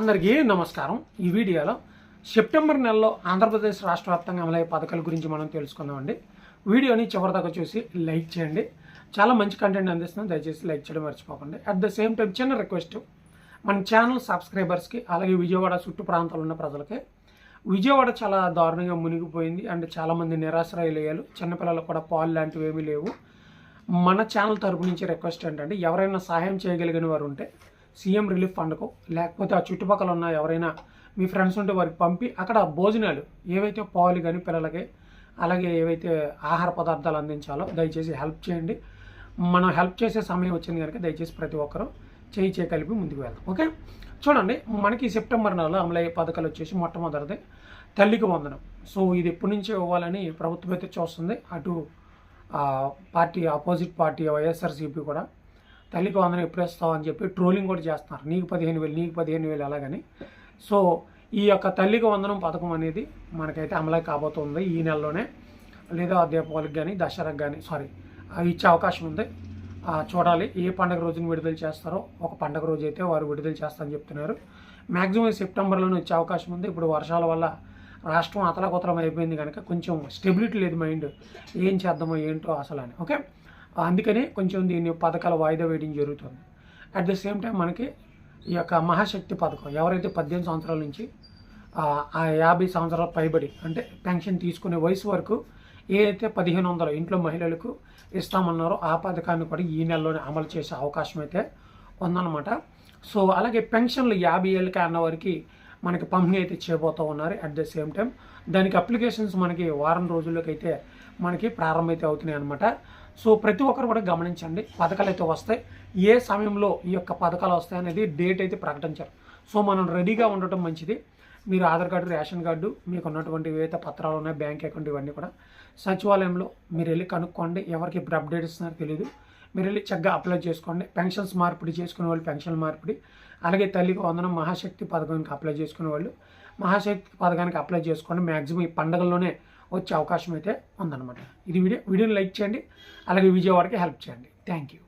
అందరికీ నమస్కారం. ఈ వీడియోలో సెప్టెంబర్ నెలలో ఆంధ్రప్రదేశ్ రాష్ట్ర వ్యాప్తంగా అమలయ్యే పథకాల గురించి మనం తెలుసుకుందామండి. వీడియోని చివరిదాకా చూసి లైక్ చేయండి. చాలా మంచి కంటెంట్ అందిస్తున్నాం, దయచేసి లైక్ చేయడం మర్చిపోకండి. అట్ ద సేమ్ టైం చిన్న రిక్వెస్ట్, మన ఛానల్ సబ్స్క్రైబర్స్కి అలాగే విజయవాడ చుట్టూ ప్రాంతాల్లో ఉన్న ప్రజలకి, విజయవాడ చాలా దారుణంగా మునిగిపోయింది అండ్ చాలామంది నిరాశ్రయులయ్యారు. చిన్నపిల్లలకు కూడా పాలు లాంటివి ఏమీ లేవు. మన ఛానల్ తరపు నుంచి రిక్వెస్ట్ ఏంటంటే, ఎవరైనా సహాయం చేయగలిగిన వారు ఉంటే సీఎం రిలీఫ్ ఫండ్కు, లేకపోతే ఆ చుట్టుపక్కల ఉన్న ఎవరైనా మీ ఫ్రెండ్స్ ఉంటే వారికి పంపి అక్కడ భోజనాలు ఏవైతే పాలు కానీ పిల్లలకి, అలాగే ఏవైతే ఆహార పదార్థాలు అందించాలో దయచేసి హెల్ప్ చేయండి. మనం హెల్ప్ చేసే సమయం వచ్చింది కనుక దయచేసి ప్రతి ఒక్కరూ చేయి కలిపి ముందుకు వెళ్దాం. ఓకే, చూడండి, మనకి సెప్టెంబర్ నెలలో అమలయ్యే పథకాలు వచ్చేసి మొట్టమొదటిది తల్లికి వందనం. సో ఇది ఎప్పటి నుంచో ఇవ్వాలని ప్రభుత్వం అయితే చూస్తుంది. అటు పార్టీ ఆపోజిట్ పార్టీ వైఎస్ఆర్సీపీ కూడా తల్లికి వందనం ఎప్పుడు ఇస్తావు అని చెప్పి ట్రోలింగ్ కూడా చేస్తున్నారు. నీకు 15,000 అలాగని. సో ఈ యొక్క తల్లికి వందనం పథకం అనేది మనకైతే అమలు కాబోతుంది ఈ నెలలోనే, లేదా దీపావళికి కానీ దసరాకి కానీ ఇచ్చే అవకాశం ఉంది. చూడాలి ఏ పండుగ రోజున విడుదల చేస్తారో. ఒక పండుగ రోజు అయితే వారు విడుదల చేస్తారని చెప్తున్నారు. మ్యాక్సిమం సెప్టెంబర్లోనే వచ్చే అవకాశం ఉంది. ఇప్పుడు వర్షాల వల్ల రాష్ట్రం అతలాకుతలం అయిపోయింది కనుక కొంచెం స్టెబిలిటీ లేదు మైండ్, ఏం చేద్దామో ఏంటో అసలు అని. ఓకే, అందుకని కొంచెం దీన్ని పథకాల వాయిదా వేయడం జరుగుతుంది. అట్ ద సేమ్ టైం మనకి ఈ యొక్క మహాశక్తి పథకం, ఎవరైతే 18 సంవత్సరాల నుంచి 50 సంవత్సరాల పైబడి అంటే పెన్షన్ తీసుకునే వయసు వరకు ఏదైతే 1500 ఇంట్లో మహిళలకు ఇస్తామన్నారో ఆ పథకాన్ని కూడా ఈ నెలలోనే అమలు చేసే అవకాశం అయితే ఉందన్నమాట. సో అలాగే పెన్షన్లు 50 ఏళ్ళకి అన్న వారికి మనకి పంపిణీ అయితే చేయబోతూ ఉన్నారు. అట్ ద సేమ్ టైం దానికి అప్లికేషన్స్ మనకి వారం రోజుల్లోకి అయితే మనకి ప్రారంభమైతే అవుతున్నాయి అనమాట. సో ప్రతి ఒక్కరు కూడా గమనించండి, పథకాలు అయితే వస్తాయి. ఏ సమయంలో ఈ యొక్క పథకాలు వస్తాయి అనేది డేట్ అయితే ప్రకటించారు. సో మనం రెడీగా ఉండటం మంచిది. మీరు ఆధార్ కార్డు, రేషన్ కార్డు, మీకు ఉన్నటువంటి ఏవైతే పత్రాలు ఉన్నాయి, బ్యాంక్ అకౌంట్, ఇవన్నీ కూడా సచివాలయంలో మీరు వెళ్ళి కనుక్కోండి. ఎవరికి ఇప్పుడు అప్డేట్ ఇస్తున్నారో తెలియదు. మీరు వెళ్ళి చక్కగా అప్లై చేసుకోండి. పెన్షన్స్ మార్పిడి చేసుకునే వాళ్ళు పెన్షన్ మార్పిడి, అలాగే తల్లికి వందనం మహాశక్తి పథకానికి అప్లై చేసుకునే వాళ్ళు మహాశక్తి పథకానికి అప్లై చేసుకోండి. మ్యాక్సిమం ఈ పండుగల్లోనే వచ్చే అవకాశం అయితే ఉందన్నమాట. ఇది వీడియోని లైక్ చేయండి, అలాగే విజయవాడకి హెల్ప్ చేయండి. Thank you.